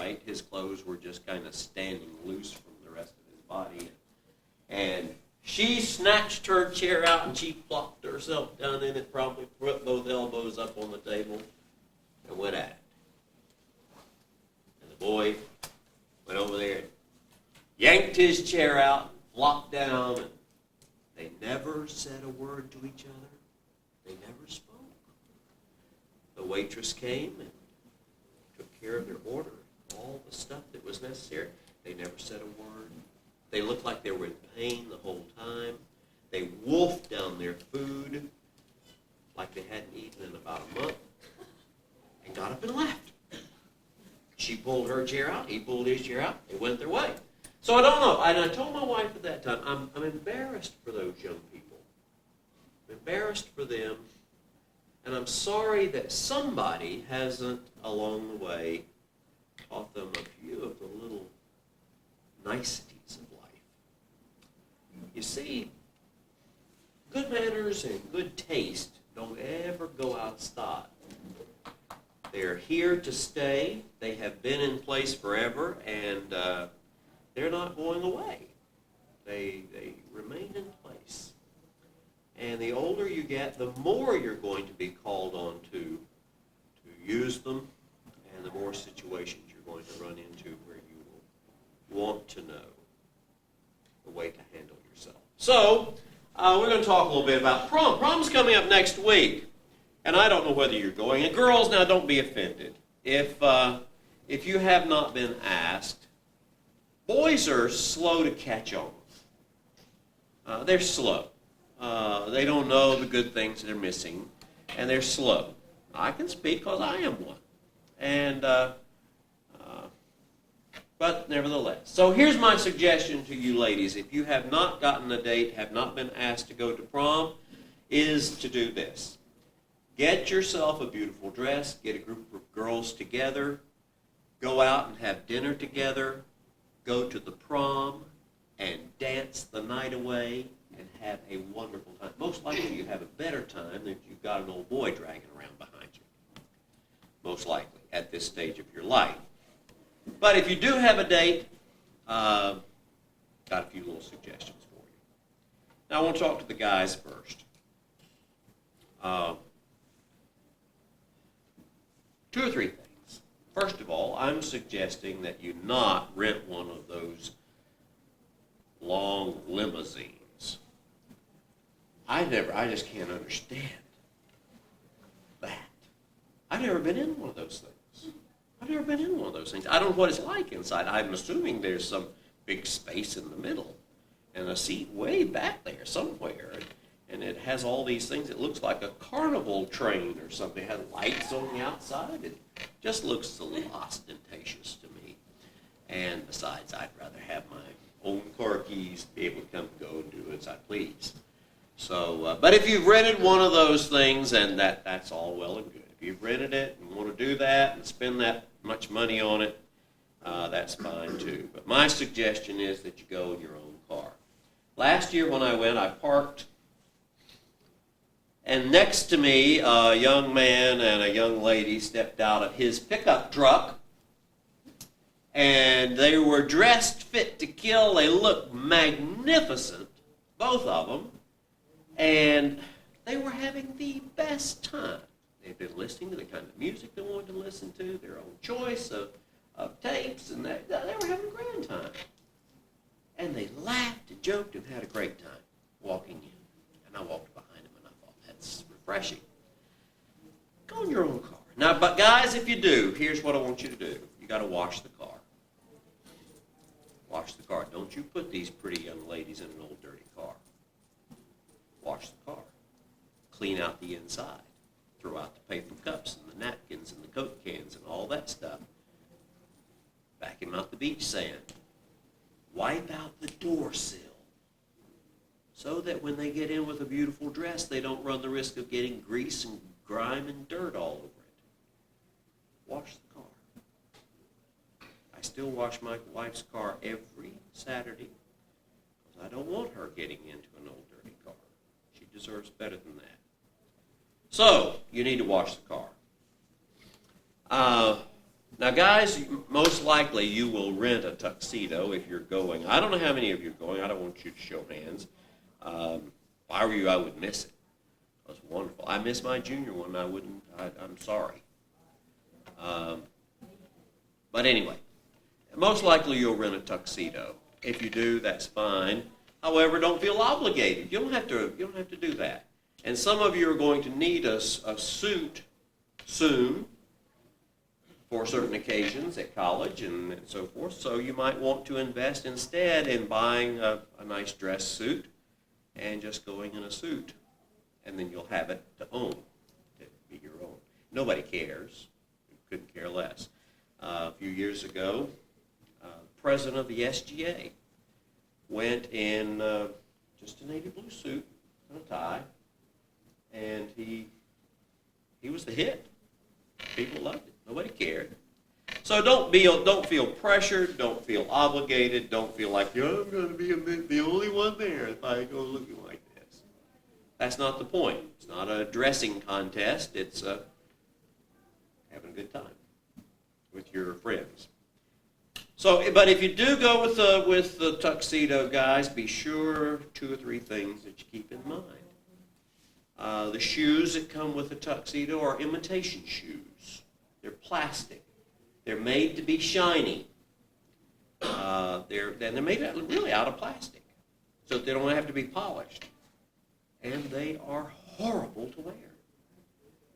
right. His clothes were just kind of standing loose from the rest of his body. And she snatched her chair out and she plopped herself down in it, probably put both elbows up on the table, and went at it. And the boy went over there and yanked his chair out, flopped down, and they never said a word to each other. They never spoke. The waitress came and took care of their order, all the stuff that was necessary. They never said a word. They looked like they were in pain the whole time. They wolfed down their food like they hadn't eaten in about a month and got up and left. She pulled her chair out. He pulled his chair out. They went their way. So I don't know. And I told my wife at that time, I'm embarrassed for those young people. I'm embarrassed for them. And I'm sorry that somebody hasn't, along the way, taught them a few of the little niceties of life. You see, good manners and good taste don't ever go out of style. They're here to stay. They have been in place forever, and they're not going away. They remain in place. And the older you get, the more you're going to be called on to use them, and the more situations you're going to run into where you will want to know the way to handle yourself. So, we're going to talk a little bit about prom. Prom's coming up next week, and I don't know whether you're going. And girls, now don't be offended. If you have not been asked, boys are slow to catch on. They're slow. They don't know the good things they're missing, and they're slow. I can speak because I am one. And but nevertheless. So here's my suggestion to you ladies. If you have not gotten a date, have not been asked to go to prom, is to do this. Get yourself a beautiful dress, get a group of girls together, go out and have dinner together, go to the prom, and dance the night away, and have a wonderful time. Most likely you have a better time than if you've got an old boy dragging around behind you. Most likely, at this stage of your life. But if you do have a date, got a few little suggestions for you. Now I want to talk to the guys first. 2 or 3 things. First of all, I'm suggesting that you not rent one of those long limousines. I just can't understand that. I've never been in one of those things. I don't know what it's like inside. I'm assuming there's some big space in the middle and a seat way back there somewhere. And it has all these things. It looks like a carnival train or something. It has lights on the outside. It just looks a little ostentatious to me. And besides, I'd rather have my own car keys to be able to come and go and do as I please. So, but if you've rented one of those things, and that's all well and good. If you've rented it and want to do that and spend that much money on it, that's fine too. But my suggestion is that you go in your own car. Last year when I went, I parked, and next to me, a young man and a young lady stepped out of his pickup truck, and they were dressed fit to kill. They looked magnificent, both of them, and they were having the best time. They'd been listening to the kind of music they wanted to listen to, their own choice of tapes, and they were having a grand time. And they laughed and joked and had a great time walking in. And I walked behind them, and I thought, that's refreshing. Go in your own car. Now, but guys, if you do, here's what I want you to do. You got to wash the car. Wash the car. Don't you put these pretty young ladies in an old dirty car. Wash the car. Clean out the inside. Throw out the paper cups and the napkins and the Coke cans and all that stuff. Vacuum out the beach sand. Wipe out the door sill so that when they get in with a beautiful dress, they don't run the risk of getting grease and grime and dirt all over it. Wash the car. I still wash my wife's car every Saturday because I don't want her getting into an old dirty car. She deserves better than that. So, you need to wash the car. Now, guys, most likely you will rent a tuxedo if you're going. I don't know how many of you are going. I don't want you to show hands. If I were you, I would miss it. It was wonderful. I missed my junior one. I'm sorry. But anyway, most likely you'll rent a tuxedo. If you do, that's fine. However, don't feel obligated. You don't have to do that. And some of you are going to need a suit soon for certain occasions at college and so forth. So you might want to invest instead in buying a nice dress suit and just going in a suit. And then you'll have it to own, to be your own. Nobody cares. You couldn't care less. A few years ago, the president of the SGA went in just a navy blue suit and a tie, and he was the hit. People loved it. Nobody cared. So don't feel pressured. Don't feel obligated. Don't feel like I'm going to be the only one there if I go looking like this. That's not the point. It's not a dressing contest. It's having a good time with your friends. So, but if you do go with the tuxedo, guys, be sure 2 or 3 things that you keep in mind. The shoes that come with the tuxedo are imitation shoes. They're plastic. They're made to be shiny. They're made really out of plastic, so that they don't have to be polished. And they are horrible to wear.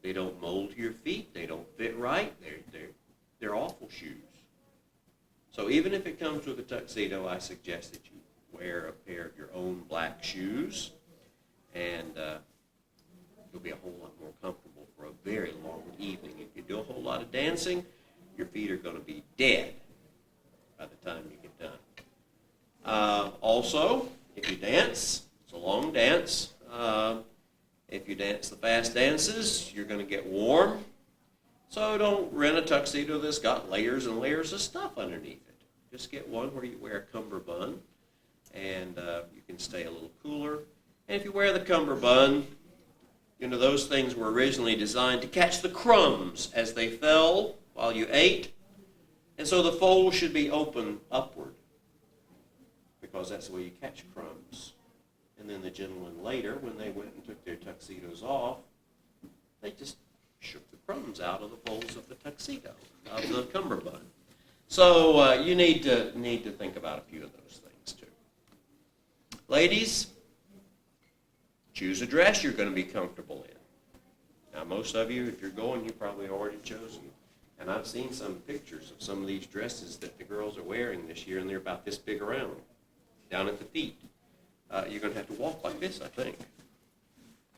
They don't mold to your feet. They don't fit right. They're awful shoes. So even if it comes with a tuxedo, I suggest that you wear a pair of your own black shoes, and you'll be a whole lot more comfortable for a very long evening. If you do a whole lot of dancing, your feet are going to be dead by the time you get done. Also, if you dance, it's a long dance. If you dance the fast dances, you're going to get warm. So don't rent a tuxedo that's got layers and layers of stuff underneath it. Just get one where you wear a cummerbund, and you can stay a little cooler. And if you wear the cummerbund, you know, those things were originally designed to catch the crumbs as they fell while you ate. And so the fold should be open upward, because that's the way you catch crumbs. And then the gentlemen later, when they went and took their tuxedos off, they just shook the crumbs out of the folds of the tuxedo, of the cummerbund. So you need to think about a few of those things too. Ladies, choose a dress you're going to be comfortable in. Now, most of you, if you're going, you've probably already chosen. And I've seen some pictures of some of these dresses that the girls are wearing this year, and they're about this big around, down at the feet. You're going to have to walk like this, I think.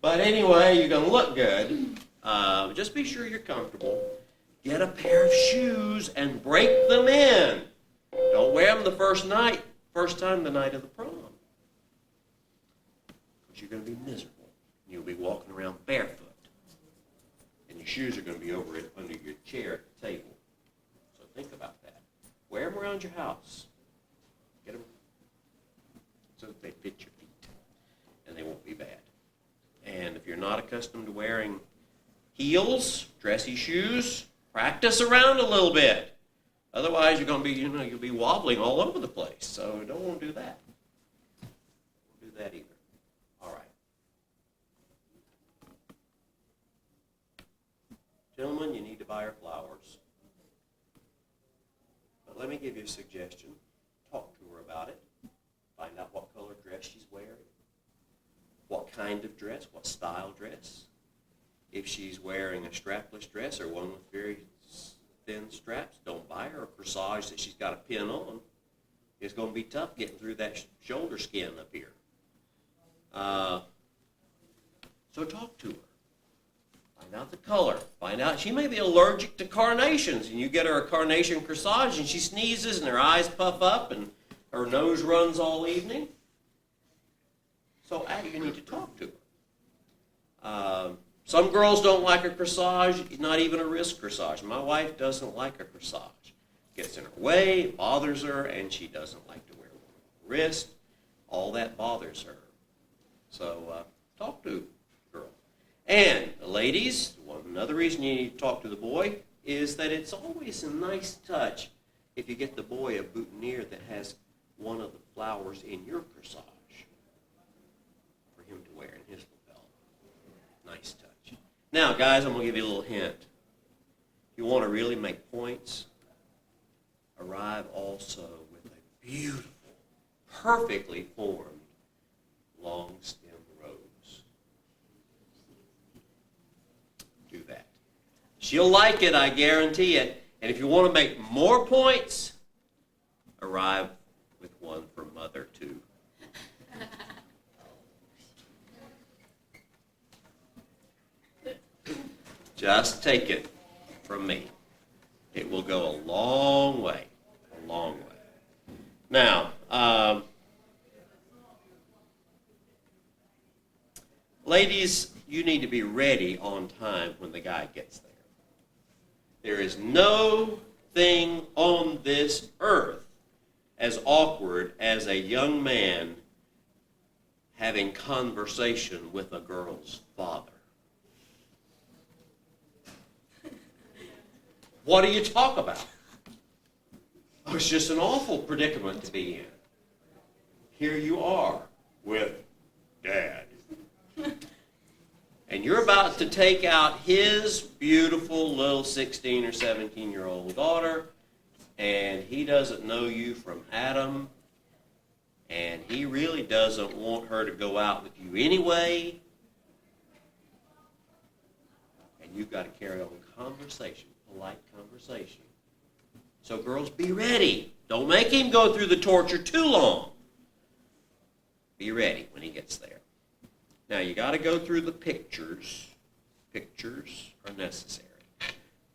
But anyway, you're going to look good. Just be sure you're comfortable. Get a pair of shoes and break them in. Don't wear them the first time the night of the prom. Because you're going to be miserable. You'll be walking around barefoot. And your shoes are going to be over it under your chair at the table. So think about that. Wear them around your house. Get them so that they fit your feet. And they won't be bad. And if you're not accustomed to wearing heels, dressy shoes, practice around a little bit. Otherwise, you're going to be, you'll be wobbling all over the place. So you don't want to do that. Don't do that either. All right. Gentlemen, you need to buy her flowers. But let me give you a suggestion. Talk to her about it. Find out what color dress she's wearing. What kind of dress, what style dress. If she's wearing a strapless dress or one with very thin straps, don't buy her a corsage that she's got a pin on. It's going to be tough getting through that shoulder skin up here. So talk to her. Find out the color. Find out, she may be allergic to carnations, and you get her a carnation corsage and she sneezes and her eyes puff up and her nose runs all evening. So you need to talk to her. Some girls don't like a corsage, not even a wrist corsage. My wife doesn't like a corsage. It gets in her way, it bothers her, and she doesn't like to wear a wrist. All that bothers her. So talk to the girl. And the ladies, another reason you need to talk to the boy is that it's always a nice touch if you get the boy a boutonniere that has one of the flowers in your corsage for him to wear in his lapel. Nice touch. Now, guys, I'm going to give you a little hint. If you want to really make points, arrive also with a beautiful, perfectly formed long stem rose. Do that. She'll like it, I guarantee it. And if you want to make more points, arrive with one for Mother, too. Just take it from me. It will go a long way. A long way. Now, ladies, you need to be ready on time when the guy gets there. There is no thing on this earth as awkward as a young man having conversation with a girl's father. What do you talk about? Oh, it's just an awful predicament to be in. Here you are with Dad. And you're about to take out his beautiful little 16 or 17-year-old daughter, and he doesn't know you from Adam, and he really doesn't want her to go out with you anyway, and you've got to carry on conversation, polite conversation. So girls, be ready. Don't make him go through the torture too long. Be ready when he gets there. Now, you got to go through the pictures. Pictures are necessary.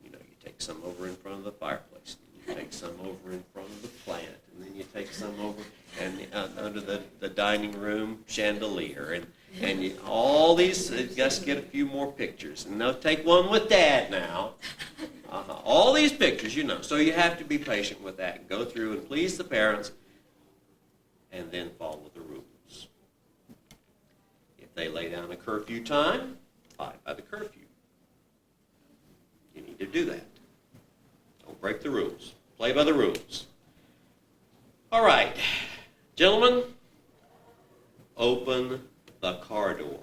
You know, you take some over in front of the fireplace, and you take some over in front of the plant, and then you take some over and under the dining room chandelier, and you, all these. Just get a few more pictures, and now take one with Dad now. All these pictures, you know. So you have to be patient with that and go through and please the parents, and then follow the rules. They lay down a curfew time, abide by the curfew. You need to do that. Don't break the rules. Play by the rules. All right. Gentlemen, open the car door.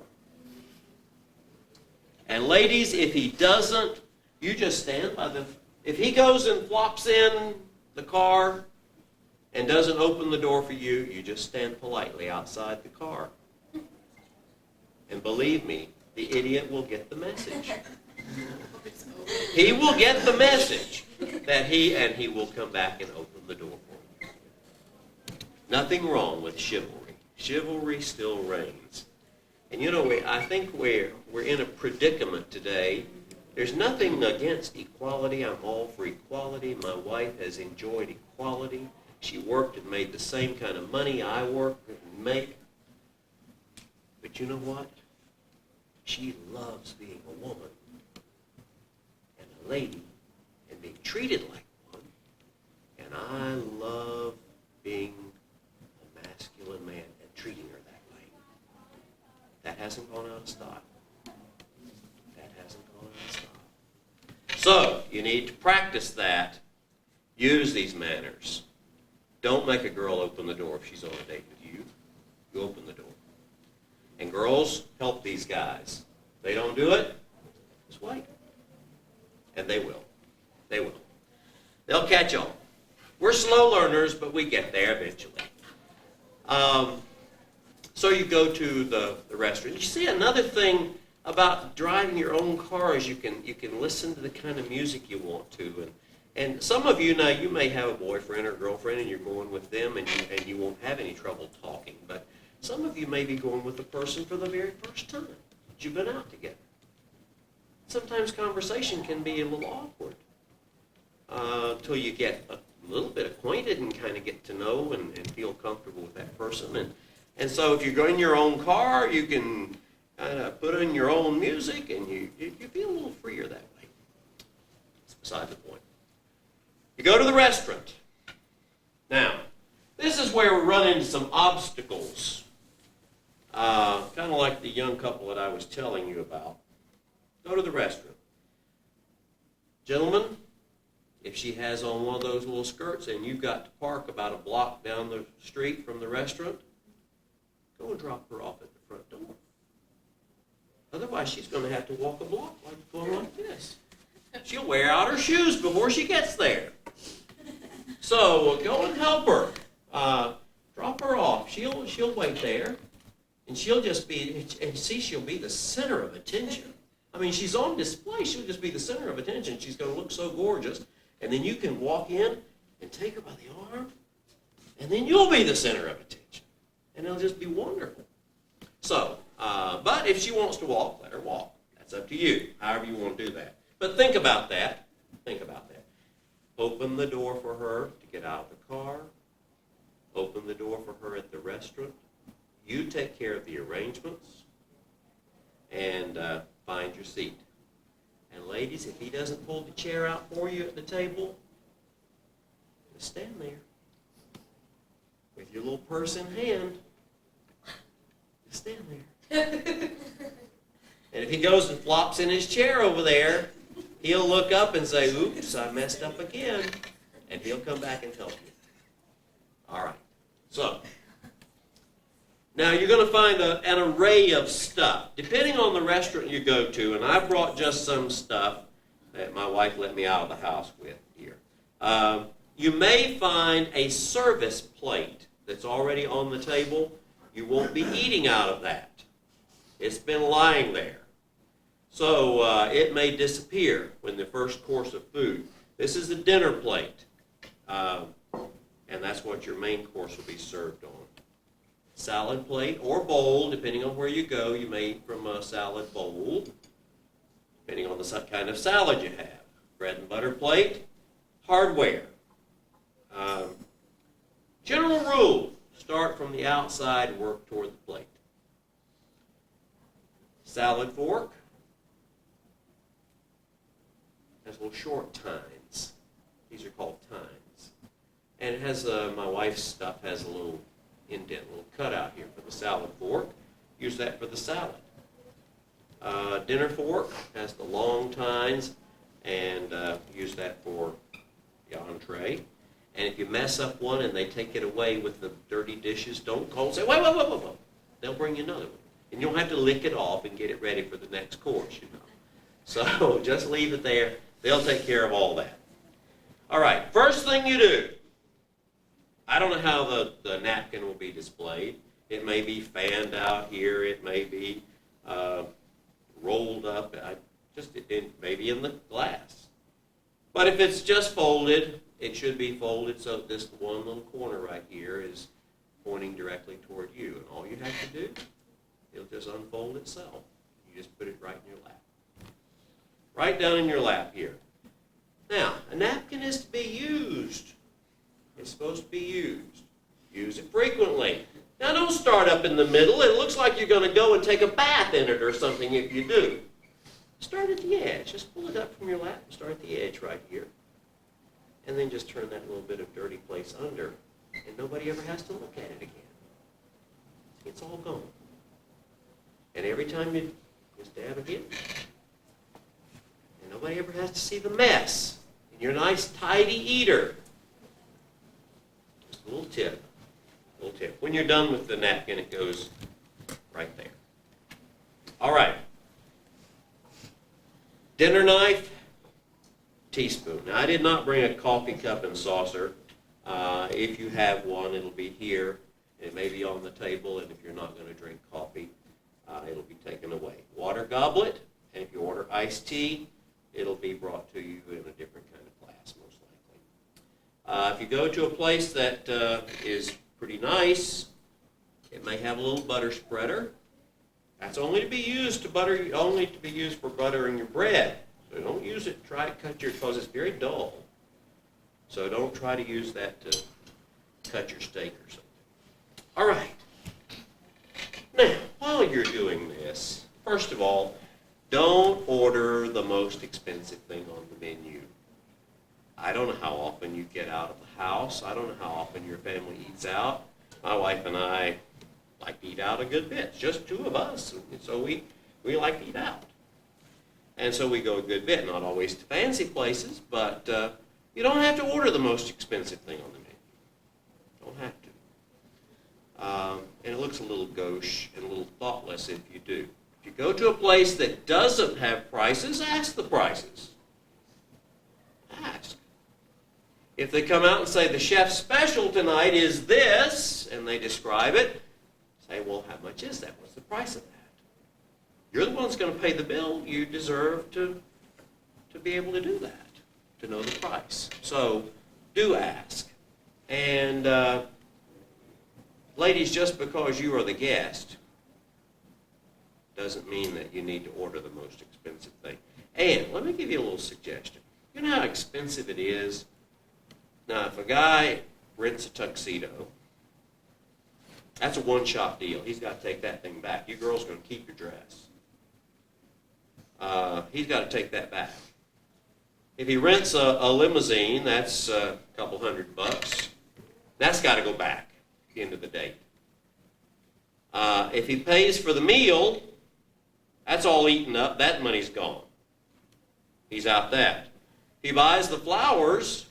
And ladies, if he doesn't, you just stand by the... If he goes and flops in the car and doesn't open the door for you, you just stand politely outside the car. And believe me, the idiot will get the message. He will get the message that he will come back and open the door for you. Nothing wrong with chivalry. Chivalry still reigns. And you know, I think we're in a predicament today. There's nothing against equality. I'm all for equality. My wife has enjoyed equality. She worked and made the same kind of money I work and make. But you know what? She loves being a woman and a lady and being treated like one. And I love being a masculine man and treating her that way. That hasn't gone out of style. That hasn't gone out of style. So, you need to practice that. Use these manners. Don't make a girl open the door if she's on a date with you. You open the door. And girls, help these guys. They don't do it, just wait. And they will. They will. They'll catch on. We're slow learners, but we get there eventually. So you go to the restaurant. You see, another thing about driving your own car is you can listen to the kind of music you want to. And some of you now, you may have a boyfriend or girlfriend, and you're going with them, and you won't have any trouble talking. But some of you may be going with a person for the very first time that you've been out together. Sometimes conversation can be a little awkward until you get a little bit acquainted and kind of get to know and feel comfortable with that person. And so if you're going in your own car, you can kind of put in your own music, and you feel a little freer that way. It's beside the point. You go to the restaurant. Now, this is where we run into some obstacles. Kind of like the young couple that I was telling you about. Go to the restaurant. Gentlemen, if she has on one of those little skirts and you've got to park about a block down the street from the restaurant, go and drop her off at the front door. Otherwise, she's going to have to walk a block going like this. She'll wear out her shoes before she gets there. So go and help her. Drop her off. She'll wait there, and she'll just be, and see, she'll be the center of attention. I mean, she's on display. She'll just be the center of attention. She's going to look so gorgeous. And then you can walk in and take her by the arm, and then you'll be the center of attention. And it'll just be wonderful. So, but if she wants to walk, let her walk. That's up to you, however you want to do that. But think about that. Think about that. Open the door for her to get out of the car. Open the door for her at the restaurant. You take care of the arrangements. And find your seat. And ladies, if he doesn't pull the chair out for you at the table, just stand there with your little purse in hand. Just stand there. And if he goes and flops in his chair over there, he'll look up and say, oops, I messed up again. And he'll come back and help you. All right. So, now you're going to find an array of stuff, depending on the restaurant you go to, and I brought just some stuff that my wife let me out of the house with here. You may find a service plate that's already on the table. You won't be eating out of that. It's been lying there. So it may disappear when the first course of food. This is the dinner plate, and that's what your main course will be served on. Salad plate or bowl, depending on where you go. You may eat from a salad bowl, depending on the kind of salad you have. Bread and butter plate, hardware. General rule, start from the outside and work toward the plate. Salad fork has little short tines. These are called tines. And it has, my wife's stuff has a little indent, a little cutout here for the salad fork. Use that for the salad. Dinner fork has the long tines, and use that for the entree. And if you mess up one and they take it away with the dirty dishes, don't call and say, wait. They'll bring you another one. And you don't have to lick it off and get it ready for the next course, you know. So just leave it there. They'll take care of all that. All right, first thing you do, I don't know how the napkin will be displayed. It may be fanned out here. It may be rolled up. Maybe in the glass. But if it's just folded, it should be folded so this one little corner right here is pointing directly toward you. And all you have to do, it'll just unfold itself. You just put it right in your lap. Right down in your lap here. Now, a napkin is to be used. It's supposed to be used. Use it frequently. Now, don't start up in the middle. It looks like you're going to go and take a bath in it or something if you do. Start at the edge. Just pull it up from your lap and start at the edge right here. And then just turn that little bit of dirty place under, and nobody ever has to look at it again. It's all gone. And every time you just dab again, and nobody ever has to see the mess. And you're a nice, tidy eater. Just a little tip. When you're done with the napkin, it goes right there. All right. Dinner knife, teaspoon. Now, I did not bring a coffee cup and saucer. If you have one, it'll be here. It may be on the table, and if you're not going to drink coffee, it'll be taken away. Water goblet, and if you order iced tea, it'll be brought to you in a different kind of glass, most likely. If you go to a place that is pretty nice, it may have a little butter spreader. That's only to be used for buttering your bread. So don't use it. Try to cut because it's very dull. So don't try to use that to cut your steak or something. All right. Now, while you're doing this, first of all, don't order the most expensive thing on the menu. I don't know how often you get out of the house. I don't know how often your family eats out. My wife and I like to eat out a good bit. It's just two of us, and so we like to eat out. And so we go a good bit, not always to fancy places, but you don't have to order the most expensive thing on the menu. Don't have to. And it looks a little gauche and a little thoughtless if you do. If you go to a place that doesn't have prices, ask the prices. Ask. If they come out and say, the chef's special tonight is this, and they describe it, say, well, how much is that? What's the price of that? You're the one that's going to pay the bill. You deserve to be able to do that, to know the price. So do ask. And ladies, just because you are the guest doesn't mean that you need to order the most expensive thing. And let me give you a little suggestion. You know how expensive it is? Now, if a guy rents a tuxedo, that's a one-shot deal. He's got to take that thing back. You girls are going to keep your dress. He's got to take that back. If he rents a limousine, that's a couple $100. That's got to go back at the end of the date. If he pays for the meal, that's all eaten up. That money's gone. He's out that. If he buys the flowers,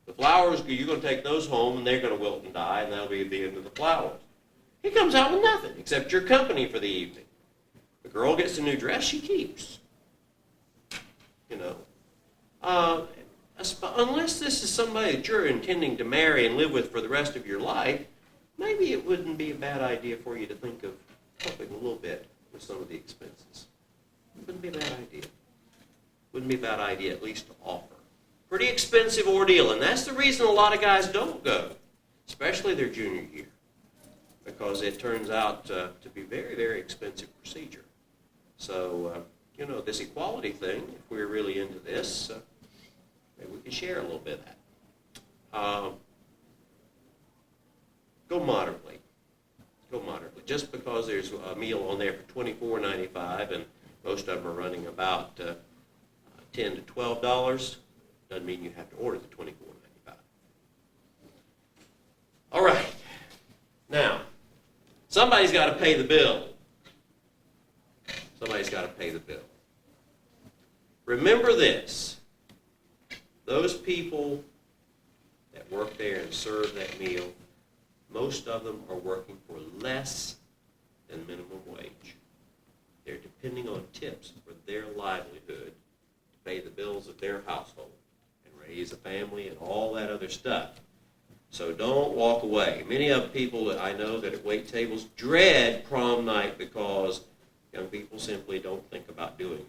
you're going to take those home, and they're going to wilt and die, and that'll be the end of the flowers. He comes out with nothing except your company for the evening. The girl gets a new dress, she keeps. You know. Unless this is somebody that you're intending to marry and live with for the rest of your life, maybe it wouldn't be a bad idea for you to think of helping a little bit with some of the expenses. It wouldn't be a bad idea. Wouldn't be a bad idea, at least to offer. Pretty expensive ordeal, and that's the reason a lot of guys don't go, especially their junior year, because it turns out to be very, very expensive procedure. So, you know, this equality thing, if we're really into this, maybe we can share a little bit of that. Go moderately. Go moderately. Just because there's a meal on there for $24.95 and most of them are running about $10 to $12, doesn't mean you have to order the $24.95. All right. Now, somebody's got to pay the bill. Somebody's got to pay the bill. Remember this. Those people that work there and serve that meal, most of them are working for less than minimum wage. They're depending on tips for their livelihood to pay the bills of their household and raise a family and all that other stuff. So don't walk away. Many of the people that I know that at wait tables dread prom night because young people simply don't think about doing that.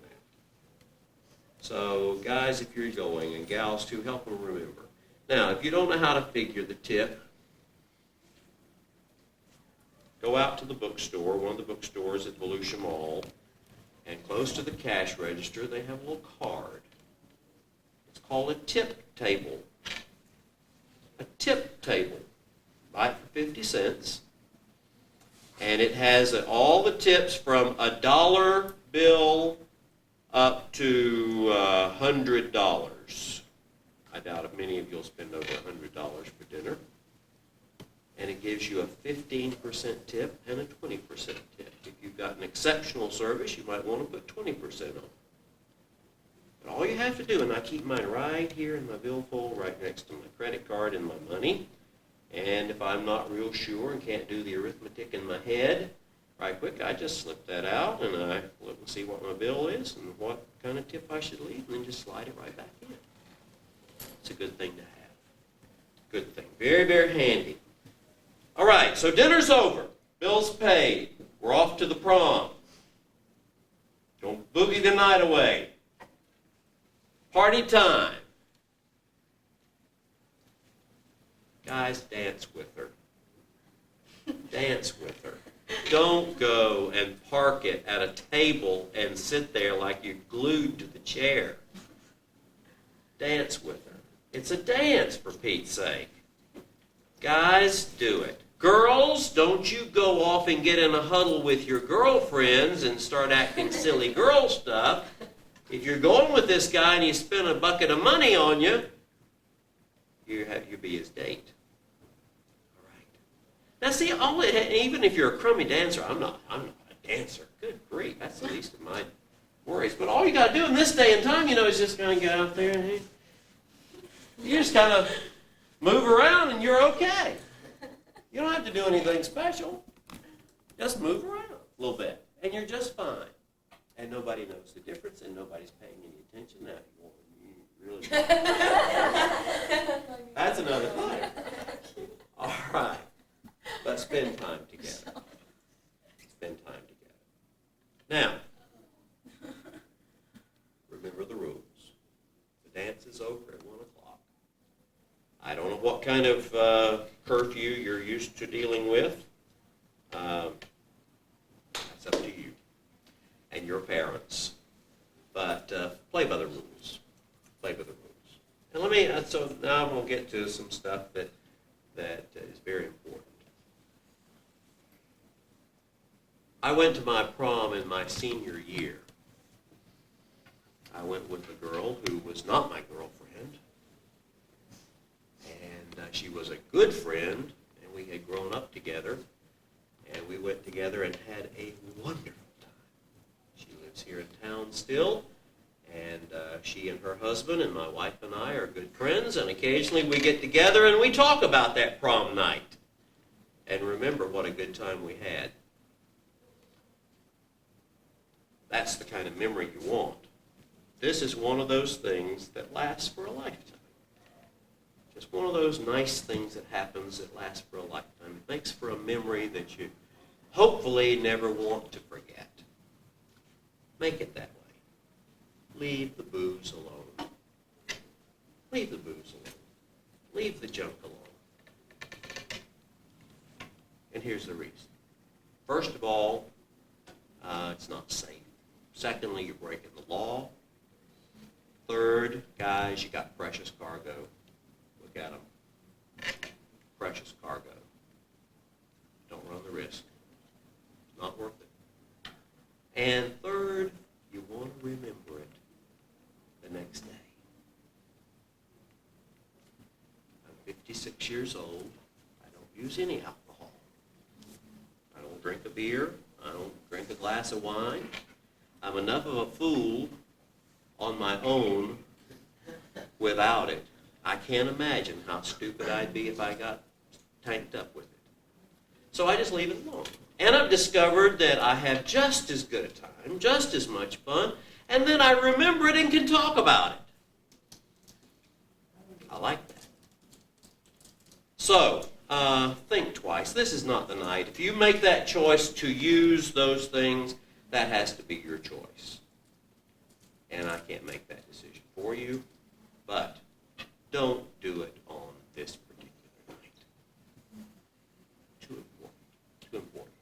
So guys, if you're going, and gals too, help them remember. Now, if you don't know how to figure the tip, go out to the bookstore, one of the bookstores at Volusia Mall, and close to the cash register, they have a little card. It's called a tip table. A tip table. Buy it for 50 cents. And it has all the tips from $1 bill up to $100. I doubt if many of you will spend over $100 for dinner. And it gives you a 15% tip and a 20% tip. If you've got an exceptional service, you might want to put 20% on. But all you have to do, and I keep mine right here in my billfold, right next to my credit card and my money. And if I'm not real sure and can't do the arithmetic in my head, right quick, I just slip that out and I look and see what my bill is and what kind of tip I should leave, and then just slide it right back in. It's a good thing to have. Good thing. Very, very handy. All right, so dinner's over. Bill's paid. We're off to the prom. Don't boogie the night away. Party time. Guys, dance with her. Dance with her. Don't go and park it at a table and sit there like you're glued to the chair. Dance with her. It's a dance, for Pete's sake. Guys, do it. Girls, don't you go off and get in a huddle with your girlfriends and start acting silly girl stuff. If you're going with this guy and he spent a bucket of money on you, you'll be his date. All right. Now see, even if you're a crummy dancer, I'm not a dancer. Good grief, that's the least of my worries. But all you got to do in this day and time, is just kind of get out there and you just kind of move around and you're okay. You don't have to do anything special. Just move around a little bit and you're just fine. And nobody knows the difference and nobody's paying any attention. Now, you really that's another thing. All right. But spend time together. Spend time together. Now, remember the rules. The dance is over at 1 o'clock. I don't know what kind of curfew you're used to dealing with. That's up to you and your parents. But play by the rules. Play by the rules. And so now I'm going to get to some stuff that is very important. I went to my prom in my senior year. I went with a girl who was not my girlfriend. And she was a good friend, and we had grown up together. And we went together and had a wonderful time. She lives here in town still. And she and her husband and my wife and I are good friends. And occasionally we get together and we talk about that prom night. And remember what a good time we had. That's the kind of memory you want. This is one of those things that lasts for a lifetime. Just one of those nice things that happens that lasts for a lifetime. It makes for a memory that you hopefully never want to forget. Make it that way. Leave the booze alone. Leave the booze alone. Leave the junk alone. And here's the reason. First of all, it's not safe. Secondly, you're breaking the law. Third, guys, you got precious cargo. Look at them. Precious cargo. Don't run the risk. It's not worth it. And third, you want to remember it the next day. I'm 56 years old. I don't use any alcohol. I don't drink a beer. I don't drink a glass of wine. I'm enough of a fool on my own without it. I can't imagine how stupid I'd be if I got tanked up with it. So I just leave it alone. And I've discovered that I have just as good a time, just as much fun, and then I remember it and can talk about it. I like that. So, think twice. This is not the night. If you make that choice to use those things, that has to be your choice. And I can't make that decision for you, but don't do it on this particular night. Too important. Too important.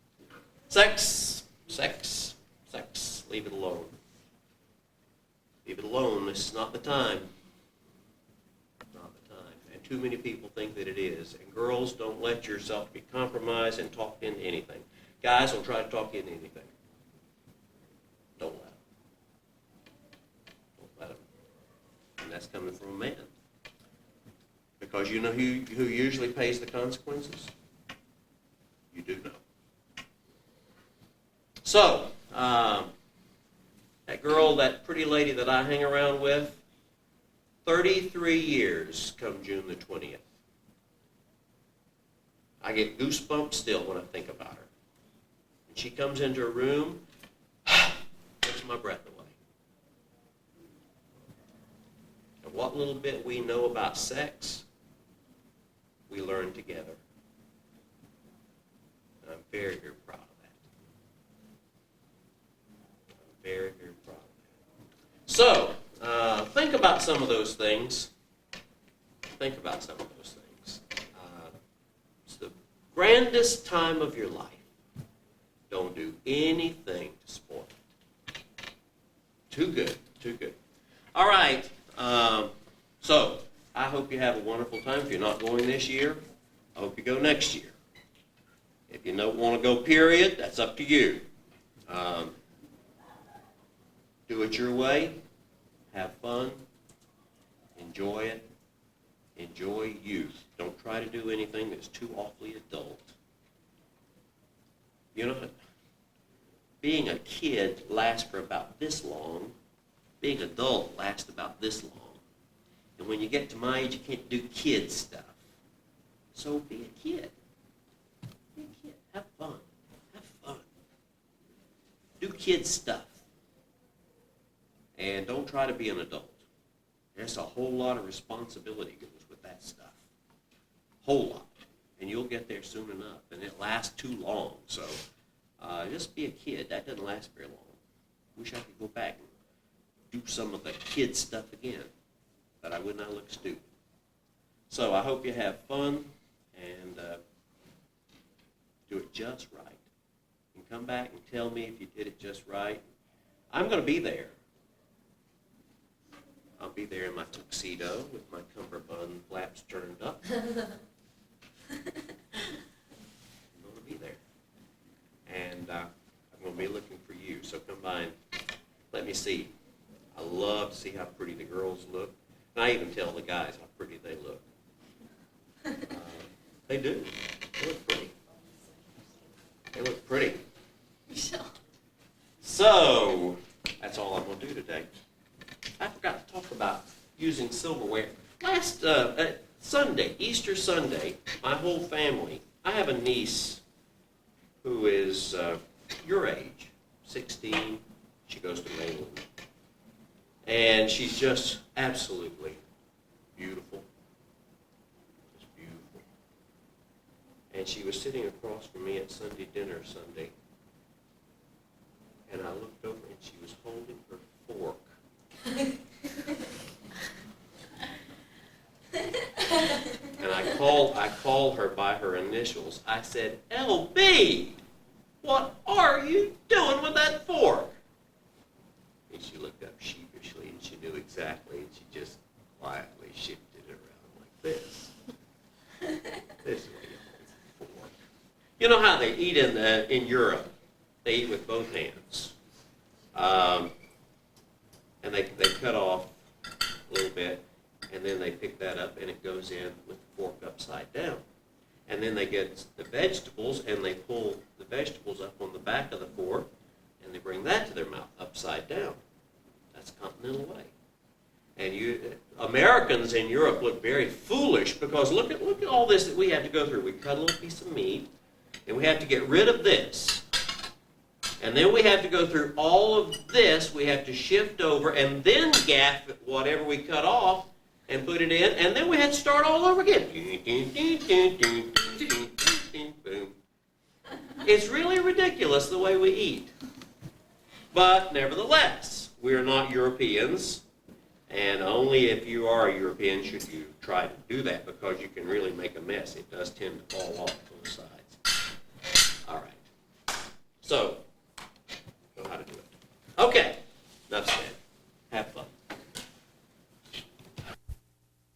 Sex. Leave it alone. Leave it alone. This is not the time. Not the time. And too many people think that it is. And girls, don't let yourself be compromised and talked into anything. Guys will try to talk you into anything. Don't let them. Don't let them. And that's coming from a man. Because you know who usually pays the consequences? You do know. So, that girl, that pretty lady that I hang around with, 33 years come June the 20th. I get goosebumps still when I think about her. And she comes into a room, takes my breath away. And what little bit we know about sex, we learn together. And I'm very, very proud of that. I'm very, very proud of that. So, think about some of those things. Think about some of those things. It's the grandest time of your life. Don't do anything to spoil it. Too good, too good. All right, so I hope you have a wonderful time. If you're not going this year, I hope you go next year. If you don't want to go, period, that's up to you. Do it your way. Have fun. Enjoy it. Enjoy youth. Don't try to do anything that's too awfully adult. You know, being a kid kid lasts for about this long. Being an adult lasts about this long. And when you get to my age, you can't do kid stuff. So be a kid. Be a kid. Have fun. Have fun. Do kid stuff. And don't try to be an adult. There's a whole lot of responsibility goes with that stuff. Whole lot. And you'll get there soon enough. And it lasts too long. So just be a kid. That doesn't last very long. Wish I could go back and do some of the kid stuff again. But I would not look stupid. So I hope you have fun and do it just right. And come back and tell me if you did it just right. I'm going to be there. I'll be there in my tuxedo with my cummerbund flaps turned up. I'm going to be there. And I'm going to be looking for you. So come by and let me see. I love to see how pretty the girls look. And I even tell the guys how pretty they look. They do. They look pretty. They look pretty. So, that's all I'm going to do today. I forgot to talk about using silverware. Last Sunday, Easter Sunday, my whole family, I have a niece who is your age, 16. She goes to Mainland. And she's just absolutely beautiful. Just beautiful. And she was sitting across from me at Sunday dinner Sunday. And I looked over and she was holding her fork. And I called her by her initials. I said, LB, what are you doing with that fork? And she looked up sheepishly and she knew exactly, and she just quietly shifted it around like this. This is what you hold the fork. You know how they eat in Europe? They eat with both hands. And they cut off a little bit, and then they pick that up, and it goes in with the fork upside down. And then they get the vegetables, and they pull the vegetables up on the back of the fork, and they bring that to their mouth upside down. That's continental way. And Americans in Europe look very foolish because look at all this that we have to go through. We cut a little piece of meat, and we have to get rid of this. And then we have to go through all of this. We have to shift over and then gaff whatever we cut off and put it in. And then we have to start all over again. Boom. It's really ridiculous the way we eat. But nevertheless, we're not Europeans. And only if you are a European should you try to do that because you can really make a mess. It does tend to fall off both sides. All right. So, know how to do it. Okay.